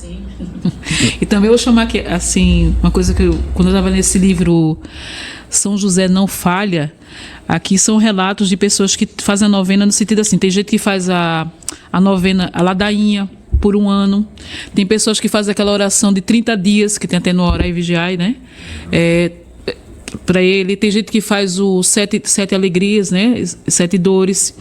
Sim. E também eu vou chamar aqui, assim, uma coisa que quando eu estava nesse livro São José Não Falha, aqui são relatos de pessoas que fazem a novena no sentido assim, tem gente que faz a novena, a ladainha, por um ano. Tem pessoas que fazem aquela oração de 30 dias, que tem até no Orar e Vigiar, né? Para ele. Tem gente que faz o sete alegrias, né? 7 dores.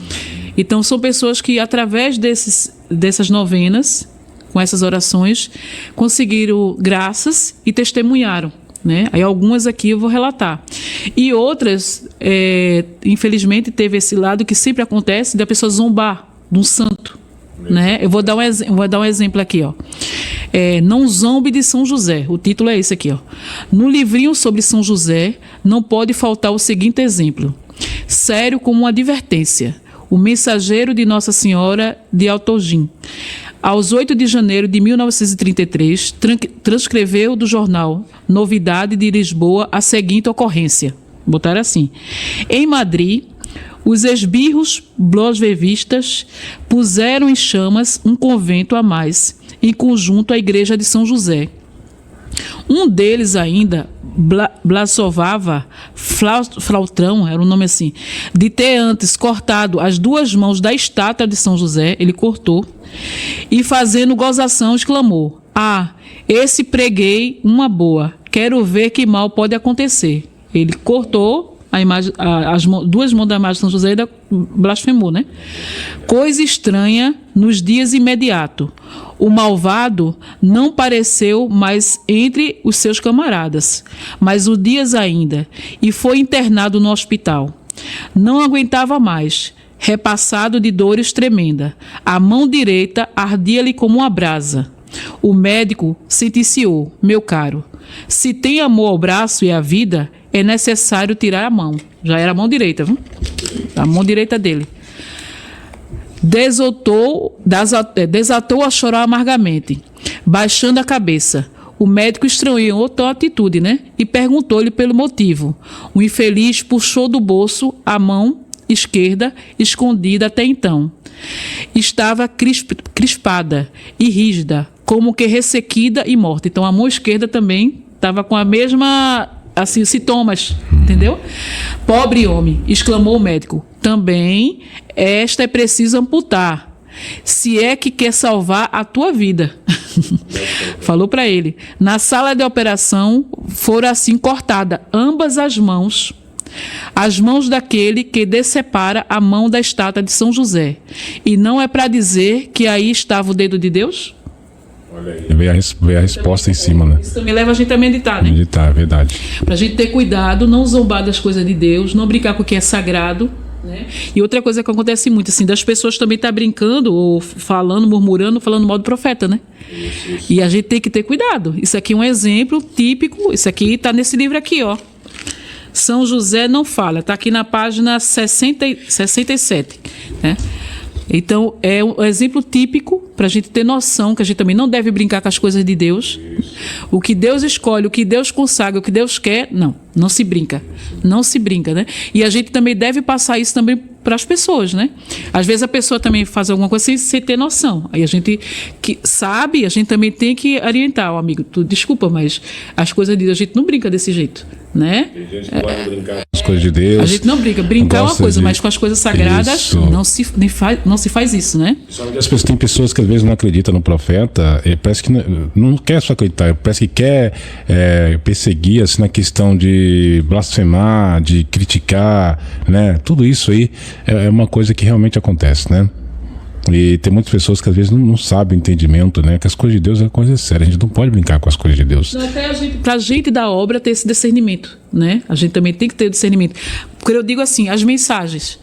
Então, são pessoas que, através dessas novenas, com essas orações, conseguiram graças e testemunharam, né? Aí algumas aqui eu vou relatar. E outras, infelizmente, teve esse lado que sempre acontece da pessoa zombar de um santo, né? Eu vou dar um exemplo aqui, ó. Não zombe de São José. O título é esse aqui, ó. No livrinho sobre São José, não pode faltar o seguinte exemplo. Sério como uma advertência. O mensageiro de Nossa Senhora de Altogim. Aos 8 de janeiro de 1933, transcreveu do jornal Novidade de Lisboa a seguinte ocorrência. Botaram assim. Em Madrid, os esbirros blasfemistas puseram em chamas um convento a mais, em conjunto à igreja de São José. Um deles ainda blasfemava Flautrão, era um nome assim, de ter antes cortado as 2 mãos da estátua de São José, ele cortou, e fazendo gozação exclamou: esse preguei uma boa, quero ver que mal pode acontecer. Ele cortou a imagem, as 2 mãos da imagem de São José e blasfemou, né? Coisa estranha nos dias imediatos. O malvado não pareceu mais entre os seus camaradas, mas o dias ainda, e foi internado no hospital. Não aguentava mais, repassado de dores tremenda. A mão direita ardia-lhe como uma brasa. O médico sentenciou: meu caro, se tem amor ao braço e à vida, é necessário tirar a mão. Já era a mão direita, viu? A mão direita dele. Desatou a chorar amargamente, baixando a cabeça. O médico estranhou a atitude, né? E perguntou-lhe pelo motivo. O infeliz puxou do bolso a mão esquerda, escondida até então. Estava crispada e rígida, como que ressequida e morta. Então, a mão esquerda também estava com a mesma, assim, sintomas, entendeu? Pobre homem, exclamou o médico. Também esta é preciso amputar, se é que quer salvar a tua vida. Falou para ele. Na sala de operação foram assim cortadas ambas as mãos daquele que decepara a mão da estátua de São José. E não é para dizer que aí estava o dedo de Deus? Olha aí. Veio a resposta em cima, né? Isso também leva a gente a meditar, né? Meditar, é verdade. Para a gente ter cuidado, não zombar das coisas de Deus, não brincar com o que é sagrado, né? E outra coisa que acontece muito, assim, das pessoas também estar brincando ou falando, murmurando, falando mal do profeta, né? Isso. E a gente tem que ter cuidado. Isso aqui é um exemplo típico, isso aqui está nesse livro aqui, ó. São José Não Falha, está aqui na página 67, né? Então, é um exemplo típico para a gente ter noção que a gente também não deve brincar com as coisas de Deus. O que Deus escolhe, o que Deus consagra, o que Deus quer, não se brinca. Não se brinca, né? E a gente também deve passar isso também para as pessoas, né? Às vezes a pessoa também faz alguma coisa sem ter noção. Aí a gente que sabe, a gente também tem que orientar, ó, amigo, tu desculpa, mas as coisas de Deus, a gente não brinca desse jeito, né? Tem gente que pode brincar com as coisas de Deus. A gente não brinca. Brincar é uma coisa, mas com as coisas sagradas não se faz isso, né? Tem pessoas que às vezes não acreditam no profeta, parece que não quer só acreditar, parece que quer perseguir, assim, na questão de blasfemar, de criticar, né? Tudo isso aí é uma coisa que realmente acontece, né? E tem muitas pessoas que às vezes não sabem o entendimento, né? Que as coisas de Deus é coisa séria, a gente não pode brincar com as coisas de Deus. Até pra gente da obra ter esse discernimento, né? A gente também tem que ter discernimento. Porque eu digo assim, as mensagens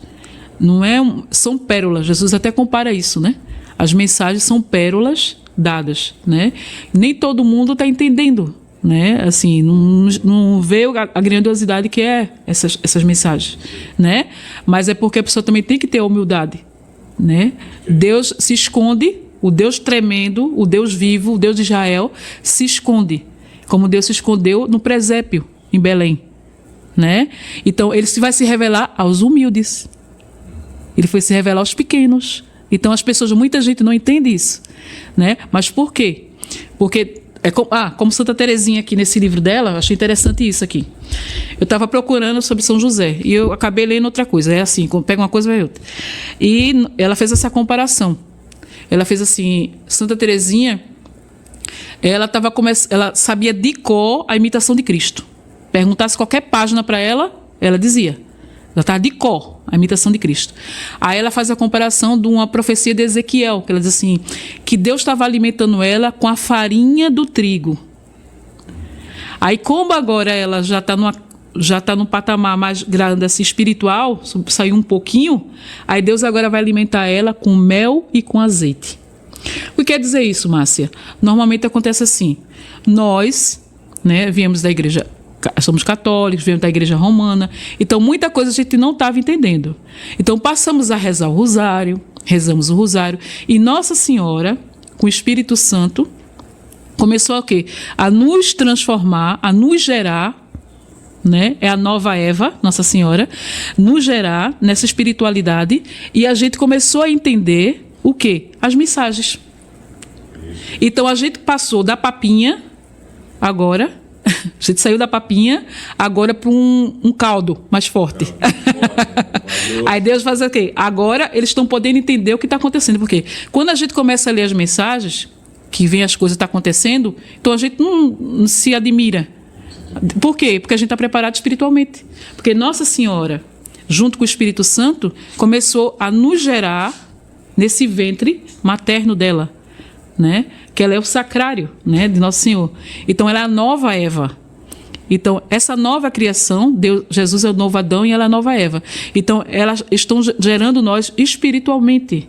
são pérolas, Jesus até compara isso, né? As mensagens são pérolas dadas, né? Nem todo mundo está entendendo, né? Assim, não vê a grandiosidade que é essas mensagens, né? Mas é porque a pessoa também tem que ter a humildade, né? Deus se esconde, o Deus tremendo, o Deus vivo, o Deus de Israel se esconde, como Deus se escondeu no presépio em Belém, né? Então ele vai se revelar aos humildes, ele foi se revelar aos pequenos. Então muita gente não entende isso, né? Mas por quê? Porque como Santa Teresinha aqui nesse livro dela, achei interessante isso aqui. Eu estava procurando sobre São José e eu acabei lendo outra coisa. É assim, pega uma coisa, vai outra. E ela fez essa comparação. Ela fez assim, Santa Teresinha, ela sabia de cor a imitação de Cristo. Perguntasse qualquer página para ela, ela dizia. Ela estava de cor, a imitação de Cristo. Aí ela faz a comparação de uma profecia de Ezequiel, que ela diz assim, que Deus estava alimentando ela com a farinha do trigo. Aí como agora ela já está num patamar mais grande, assim, espiritual, saiu um pouquinho, aí Deus agora vai alimentar ela com mel e com azeite. O que quer dizer isso, Márcia? Normalmente acontece assim, nós, né, viemos da igreja, somos católicos, viemos da igreja romana, então muita coisa a gente não estava entendendo. Então passamos a rezar o rosário, rezamos o rosário, e Nossa Senhora, com o Espírito Santo, começou a quê? A nos transformar, a nos gerar, né? É a nova Eva, Nossa Senhora, nos gerar nessa espiritualidade, e a gente começou a entender o quê? As mensagens. Então a gente passou da papinha, agora, a gente saiu da papinha, agora para um caldo mais forte. Aí Deus faz o quê? Agora eles estão podendo entender o que está acontecendo. Porque quando a gente começa a ler as mensagens, que vem as coisas que estão acontecendo, então a gente não se admira. Por quê? Porque a gente está preparado espiritualmente. Porque Nossa Senhora, junto com o Espírito Santo, começou a nos gerar nesse ventre materno dela, né? Que ela é o sacrário, né, de Nosso Senhor. Então ela é a nova Eva. Então essa nova criação, Jesus é o novo Adão e ela é a nova Eva. Então elas estão gerando nós espiritualmente.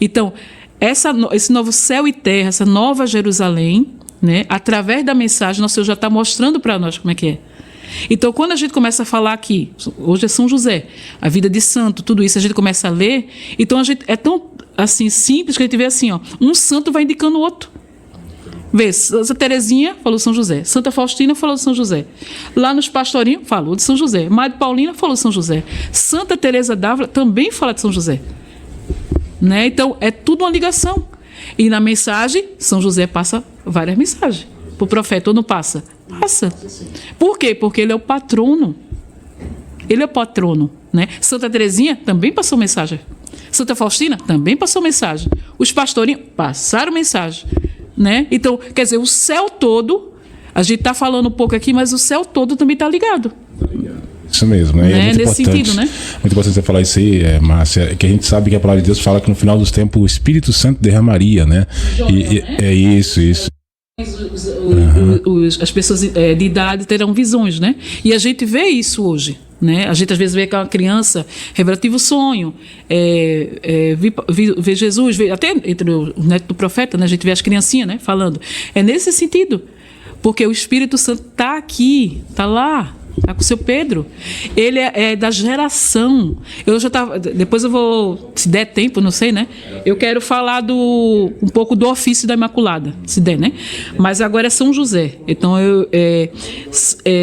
Então esse novo céu e terra, essa nova Jerusalém, né, através da mensagem, Nosso Senhor já está mostrando para nós como é que é. Então, quando a gente começa a falar aqui, hoje é São José, a vida de santo, tudo isso, a gente começa a ler, então a gente é tão assim simples que a gente vê assim, ó, um santo vai indicando o outro. Vê, Santa Teresinha falou de São José, Santa Faustina falou de São José, lá nos Pastorinhos falou de São José, Madre Paulina falou de São José, Santa Teresa d'Ávila também fala de São José, né? Então é tudo uma ligação. E na mensagem, São José passa várias mensagens para o profeta, ou não passa? Passa. Por quê? Porque ele é o patrono. Ele é o patrono, né? Santa Teresinha também passou mensagem. Santa Faustina também passou mensagem. Os pastorinhos passaram mensagem, né? Então, quer dizer, o céu todo, a gente está falando um pouco aqui, mas o céu todo também está ligado. Isso mesmo, né? É muito nesse importante, sentido, né? Muito importante você falar isso aí, Márcia, que a gente sabe que a palavra de Deus fala que no final dos tempos o Espírito Santo derramaria, né? É isso. As pessoas de idade terão visões, né? E a gente vê isso hoje, né? A gente às vezes vê que uma criança revelativa o sonho, vê Jesus, até entre o neto do profeta, né? A gente vê as criancinhas, né? Falando. É nesse sentido, porque o Espírito Santo está aqui, está lá. Está com o seu Pedro. Ele é da geração. Eu já estava. Depois eu vou, se der tempo, não sei, né? Eu quero falar um pouco do ofício da Imaculada, se der, né? Mas agora é São José. Então,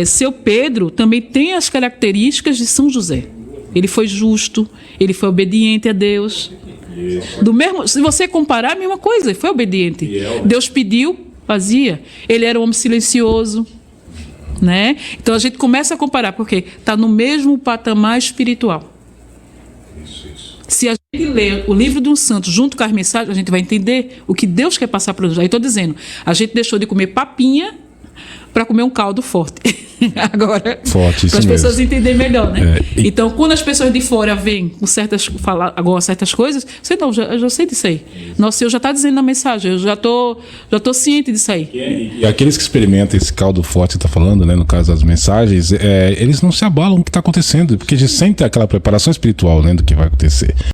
seu Pedro também tem as características de São José. Ele foi justo, ele foi obediente a Deus. Do mesmo, se você comparar, a mesma coisa, ele foi obediente. Deus pediu, fazia. Ele era um homem silencioso. Né? Então a gente começa a comparar, porque está no mesmo patamar espiritual. Se a gente ler o livro de um santo junto com as mensagens, a gente vai entender o que Deus quer passar para nós. Aí estou dizendo, a gente deixou de comer papinha para comer um caldo forte. Agora, para as pessoas entenderem melhor, né? Então, quando as pessoas de fora vêm com falar agora certas coisas, você não, eu já sei disso aí. Nosso Senhor já está dizendo na mensagem, eu já tô ciente disso aí. E aqueles que experimentam esse caldo forte que está falando, né, no caso das mensagens, eles não se abalam com o que está acontecendo, porque a gente sempre tem aquela preparação espiritual, né, do que vai acontecer.